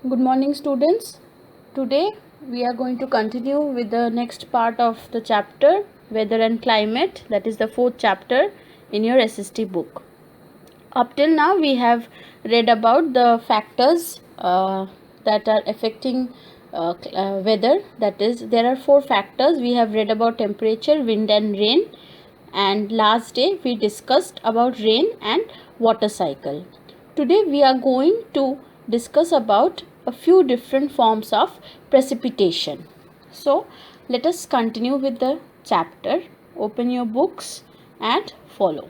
Good morning, students. Today we are going to continue with the next part of the chapter Weather and Climate, that is the fourth chapter in your SST book. Up till now we have read about the factors that are affecting weather. That is, there are four factors. We have read about temperature, wind and rain, and last day we discussed about rain and water cycle. Today we are going to discuss about a few different forms of precipitation. So let us continue with the chapter. Open your books and follow.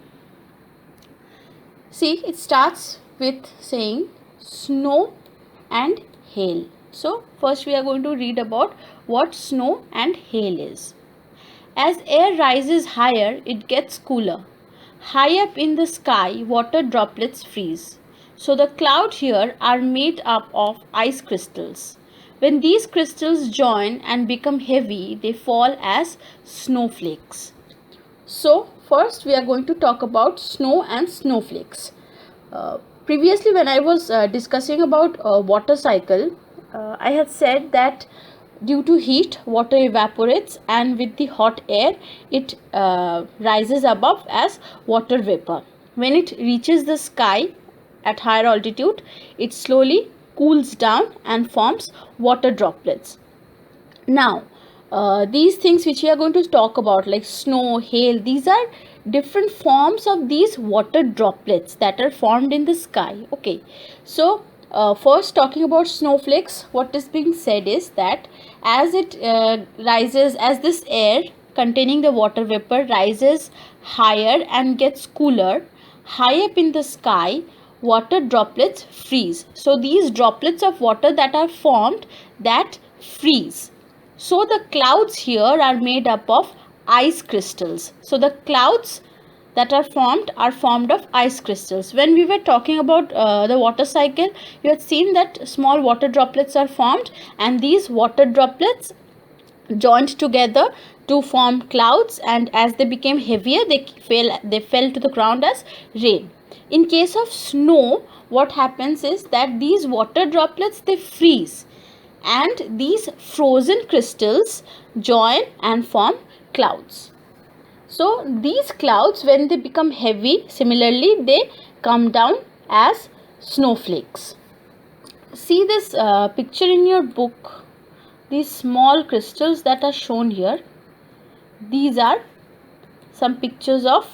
See, it starts with saying snow and hail. So first we are going to read about what snow and hail is. As air rises higher, it gets cooler. High up in the sky, water droplets freeze. So the clouds here are made up of ice crystals. When these crystals join and become heavy, they fall as snowflakes. So first we are going to talk about snow and snowflakes. Previously when I was discussing about water cycle, I had said that due to heat, water evaporates, and with the hot air, it rises above as water vapor. When it reaches the sky at higher altitude, it slowly cools down and forms water droplets. Now, these things which we are going to talk about, like snow, hail, these are different forms of these water droplets that are formed in the sky. Okay, so first talking about snowflakes, what is being said is that as it rises, as this air containing the water vapor rises higher and gets cooler, high up in the sky, water droplets freeze. So these droplets of water that are formed, that freeze. So the clouds here are made up of ice crystals. So the clouds that are formed of ice crystals. When we were talking about the water cycle, you had seen that small water droplets are formed, and these water droplets joined together to form clouds, and as they became heavier, they fell to the ground as rain. In case of snow, what happens is that these water droplets, they freeze, and these frozen crystals join and form clouds. So these clouds, when they become heavy, similarly they come down as snowflakes. See this picture in your book. These small crystals that are shown here, these are some pictures of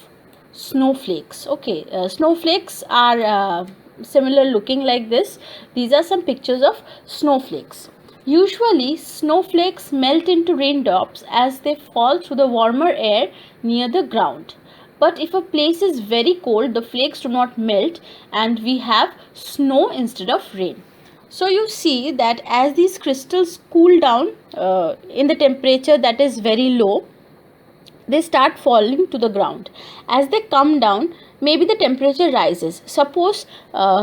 snowflakes. Okay, snowflakes are similar looking like this. These are some pictures of snowflakes. Usually snowflakes melt into raindrops as they fall through the warmer air near the ground. But if a place is very cold, the flakes do not melt and we have snow instead of rain. So you see that as these crystals cool down in the temperature that is very low, they start falling to the ground. As they come down, maybe the temperature rises. Suppose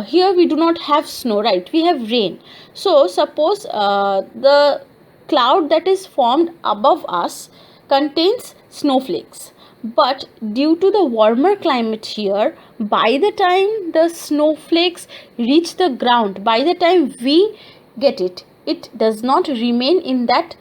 here we do not have snow, right? We have rain. So suppose the cloud that is formed above us contains snowflakes. But due to the warmer climate here, by the time the snowflakes reach the ground, by the time we get it, it does not remain in that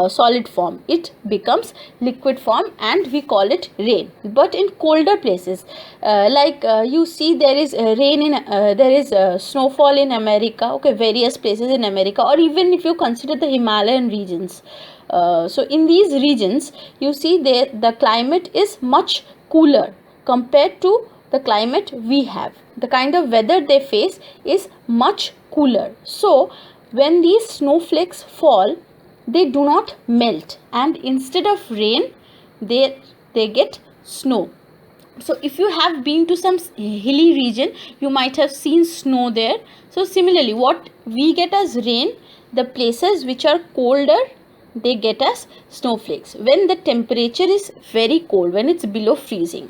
solid form. It becomes liquid form and we call it rain. But in colder places, you see there is rain in there is snowfall in America, okay, various places in America, or even if you consider the Himalayan regions. So in these regions, you see there the climate is much cooler compared to the climate we have. The kind of weather they face is much cooler. So when these snowflakes fall, they do not melt, and instead of rain, they get snow. So if you have been to some hilly region, you might have seen snow there. So similarly, what we get as rain, the places which are colder, they get as snowflakes when the temperature is very cold, when it's below freezing.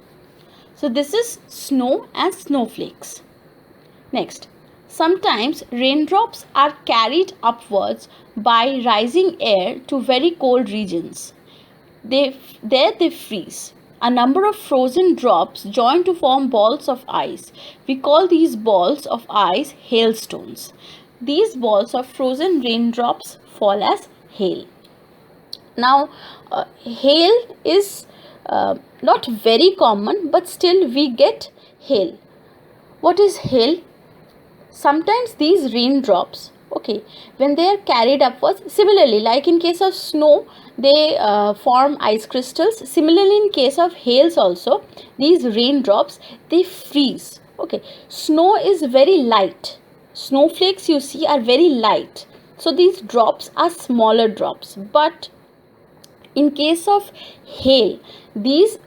So this is snow and snowflakes. Next, sometimes raindrops are carried upwards by rising air to very cold regions. There they freeze. A number of frozen drops join to form balls of ice. We call these balls of ice hailstones. these balls of frozen raindrops fall as hail. Now, hail is not very common, but still we get hail. What is hail? Sometimes these raindrops, okay, when they are carried upwards, similarly like in case of snow, they form ice crystals. Similarly in case of hails also, these raindrops, they freeze. Okay, snow is very light. Snowflakes you see are very light. So these drops are smaller drops. But in case of hail, these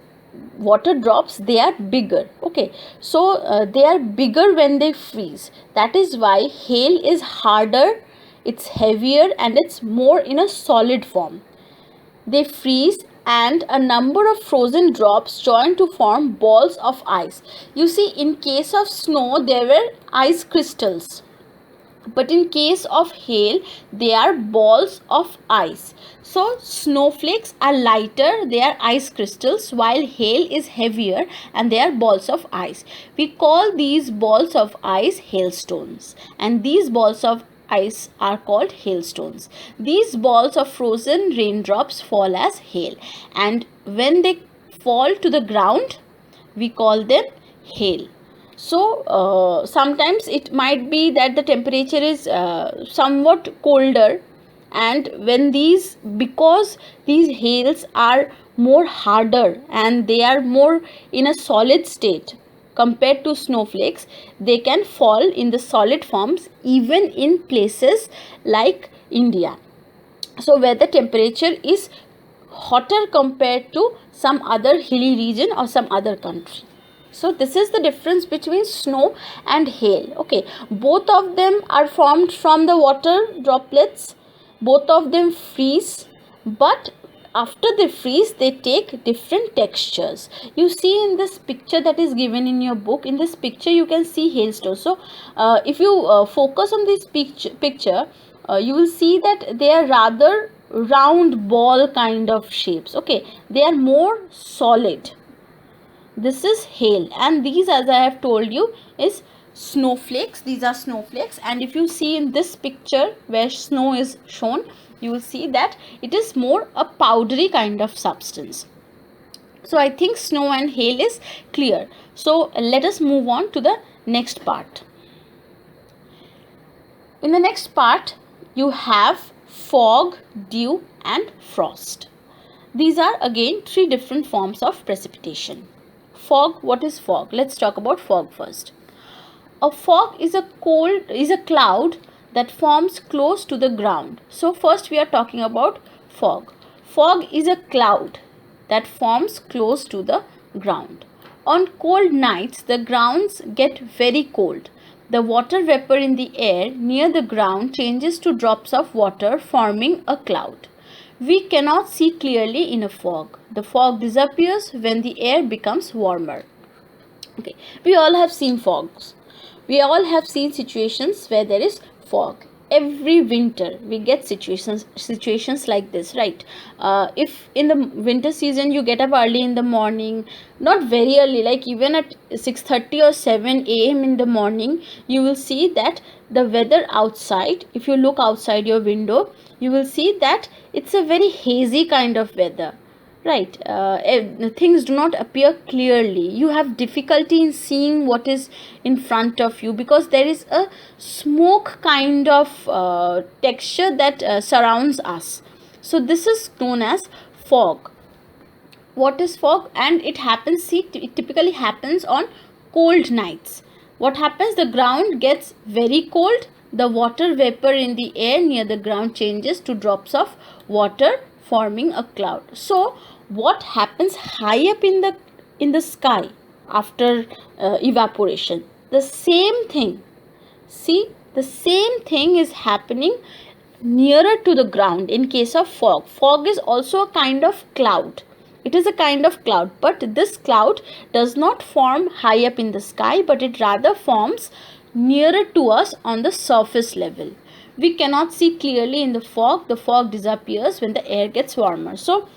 water drops, they are bigger. Okay, so they are bigger when they freeze. That is why hail is harder, it's heavier, and it's more in a solid form. They freeze and a number of frozen drops join to form balls of ice. You see, in case of snow, there were ice crystals, but in case of hail, they are balls of ice. So snowflakes are lighter, they are ice crystals, while hail is heavier and they are balls of ice. We call these balls of ice hailstones, and these balls of ice are called hailstones. These balls of frozen raindrops fall as hail, and when they fall to the ground, we call them hail. So sometimes it might be that the temperature is somewhat colder, and when because these hails are more harder and they are more in a solid state compared to snowflakes, they can fall in the solid forms even in places like India. So where the temperature is hotter compared to some other hilly region or some other country. So this is the difference between snow and hail. Okay, both of them are formed from the water droplets. Both of them freeze, but after they freeze, they take different textures. You see in this picture that is given in your book, in this picture you can see hailstones. So if you focus on this picture, you will see that they are rather round ball kind of shapes. Okay, they are more solid. This is hail, and these, as I have told you, is snowflakes. These are snowflakes, and if you see in this picture where snow is shown, you will see that it is more a powdery kind of substance. So I think snow and hail is clear. So let us move on to the next part. In the next part, you have fog, dew, and frost. These are again three different forms of precipitation. Fog. What is fog? Let's talk about fog first. A fog is a cloud that forms close to the ground. So first we are talking about fog. Fog is a cloud that forms close to the ground. On cold nights, the grounds get very cold. The water vapor in the air near the ground changes to drops of water, forming a cloud. We cannot see clearly in a fog. The fog disappears when the air becomes warmer. Okay, we all have seen fogs. We all have seen situations where there is fog. Every winter we get situations like this, right? If in the winter season you get up early in the morning, not very early, like even at 6:30 or 7 a.m. in the morning, you will see that the weather outside, if you look outside your window, you will see that it's a very hazy kind of weather, right? Things do not appear clearly. You have difficulty in seeing what is in front of you because there is a smoke kind of texture that surrounds us. So this is known as fog. What is fog? And it happens, it typically happens on cold nights. What happens? The ground gets very cold. The water vapor in the air near the ground changes to drops of water, forming a cloud. So what happens high up in the sky after evaporation? The same thing. See, the same thing is happening nearer to the ground in case of fog. Fog is also a kind of cloud. It is a kind of cloud, but this cloud does not form high up in the sky, but it rather forms nearer to us on the surface level. We cannot see clearly in the fog. The fog disappears when the air gets warmer. So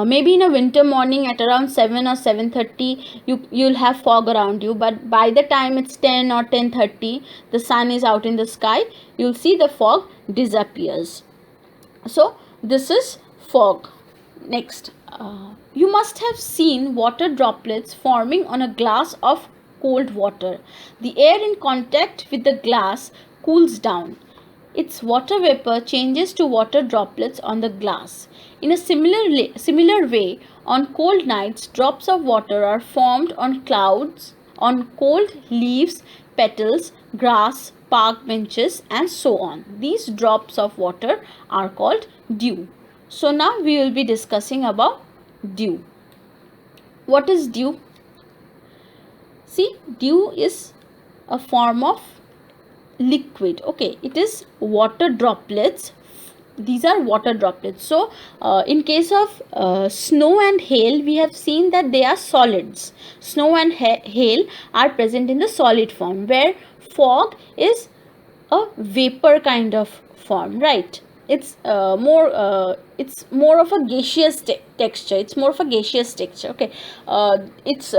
maybe in a winter morning at around 7 or 7:30 you'll have fog around you, but by the time it's 10 or 10:30, the sun is out in the sky, you'll see the fog disappears. So this is fog. Next, you must have seen water droplets forming on a glass of cold water. The air in contact with the glass cools down. Its water vapor changes to water droplets on the glass. In a similar way, on cold nights, drops of water are formed on clouds, on cold leaves, petals, grass, park benches, and so on. These drops of water are called dew. So now we will be discussing about dew. What is dew? See, dew is a form of liquid. Okay, it is water droplets. These are water droplets. So in case of snow and hail, we have seen that they are solids. Snow and hail are present in the solid form, where fog is a vapor kind of form, right? It's more of a gaseous texture. It's more of a gaseous texture. Okay, it's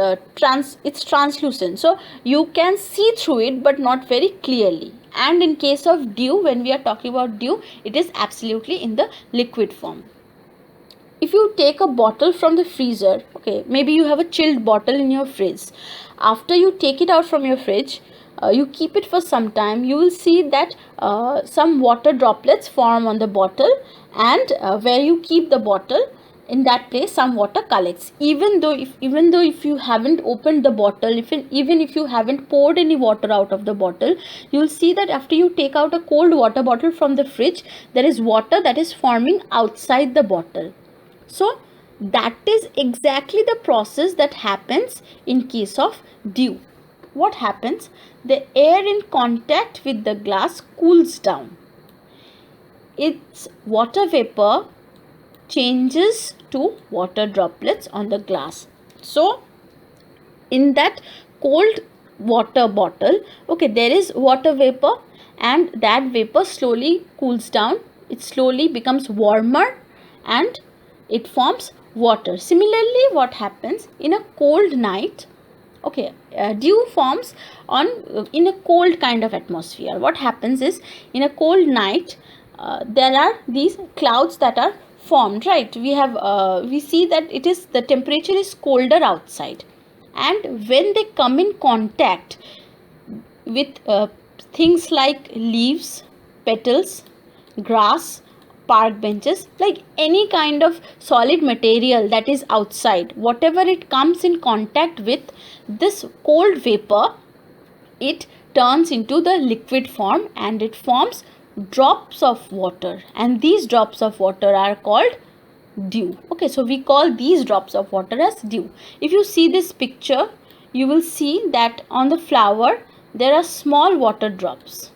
translucent, so you can see through it, but not very clearly. And in case of dew, when we are talking about dew, it is absolutely in the liquid form. If you take a bottle from the freezer, okay, maybe you have a chilled bottle in your fridge. After you take it out from your fridge, you keep it for some time, you will see that some water droplets form on the bottle, and where you keep the bottle, in that place some water collects. Even though if you haven't opened the bottle, even if you haven't poured any water out of the bottle, you will see that after you take out a cold water bottle from the fridge, there is water that is forming outside the bottle. So that is exactly the process that happens in case of dew. What happens? The air in contact with the glass cools down. Its water vapor changes to water droplets on the glass. So in that cold water bottle, okay, there is water vapor, and that vapor slowly cools down. It slowly becomes warmer and it forms water. Similarly, what happens in a cold night? Okay, dew forms in a cold kind of atmosphere. What happens is, in a cold night, there are these clouds that are formed, right? We see that the temperature is colder outside, and when they come in contact with things like leaves, petals, grass, park benches, like any kind of solid material that is outside, whatever it comes in contact with, this cold vapor, it turns into the liquid form and it forms drops of water, and these drops of water are called dew. Okay, so we call these drops of water as dew. If you see this picture, you will see that on the flower there are small water drops.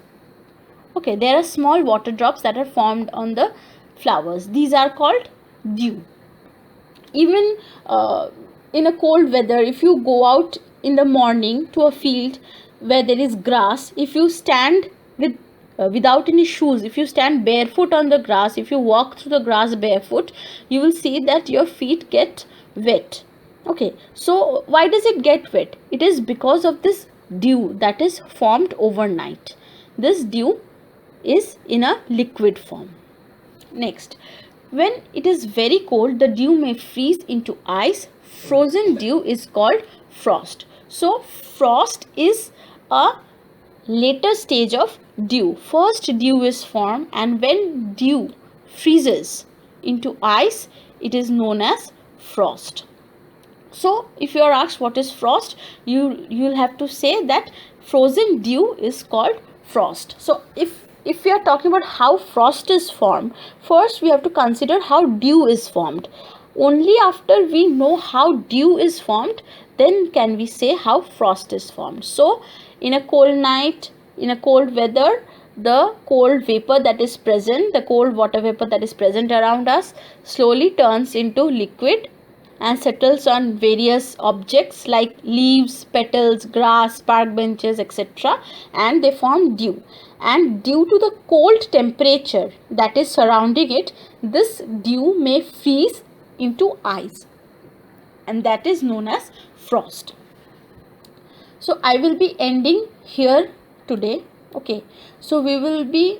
Okay, there are small water drops that are formed on the flowers. These are called dew. Even in a cold weather, if you go out in the morning to a field where there is grass, if you stand without any shoes, if you stand barefoot on the grass, if you walk through the grass barefoot, you will see that your feet get wet. Okay, so why does it get wet? It is because of this dew that is formed overnight. This dew is in a liquid form. Next, when it is very cold, the dew may freeze into ice. Frozen dew is called frost. So frost is a later stage of dew. First dew is formed, and when dew freezes into ice, it is known as frost. So if you are asked what is frost, you'll have to say that frozen dew is called frost. So if we are talking about how frost is formed, first we have to consider how dew is formed. Only after we know how dew is formed, then can we say how frost is formed. So in a cold night, in a cold weather, the cold vapor that is present, the cold water vapor that is present around us, slowly turns into liquid and settles on various objects like leaves, petals, grass, park benches, etc. and they form dew. And due to the cold temperature that is surrounding it, this dew may freeze into ice, and that is known as frost. So I will be ending here today. Okay, so we will be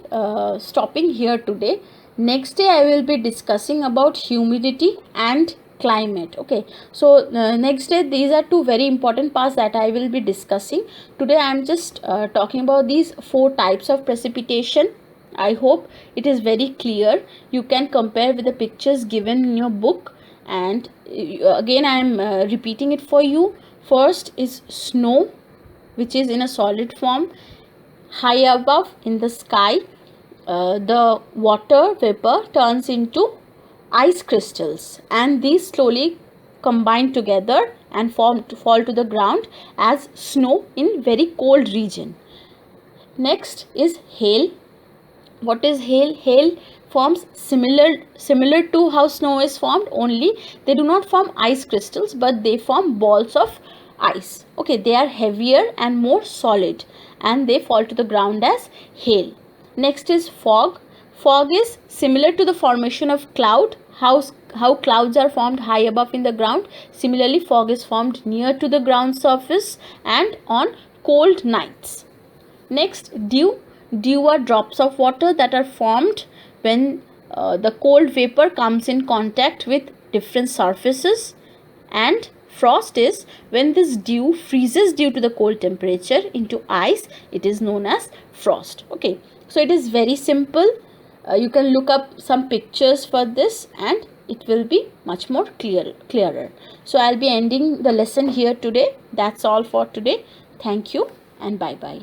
stopping here today. Next day I will be discussing about humidity and climate. Okay, so next day these are two very important parts that I will be discussing. Today I am just talking about these 4 types of precipitation. I hope it is very clear. You can compare with the pictures given in your book, and again I am repeating it for you. First is snow, which is in a solid form high above in the sky. The water vapor turns into ice crystals, and these slowly combine together and fall to the ground as snow in very cold region. Next is hail. What is hail? Hail forms similar to how snow is formed, only they do not form ice crystals, but they form balls of ice. Okay, they are heavier and more solid, and they fall to the ground as hail. Next is fog. Fog is similar to the formation of cloud. How clouds are formed high above in the ground, similarly fog is formed near to the ground surface and on cold nights. Next, dew. Dew are drops of water that are formed when the cold vapor comes in contact with different surfaces. And frost is when this dew freezes due to the cold temperature into ice. It is known as frost. Okay, so it is very simple. You can look up some pictures for this and it will be much more clearer. So I'll be ending the lesson here today. That's all for today. Thank you and bye bye.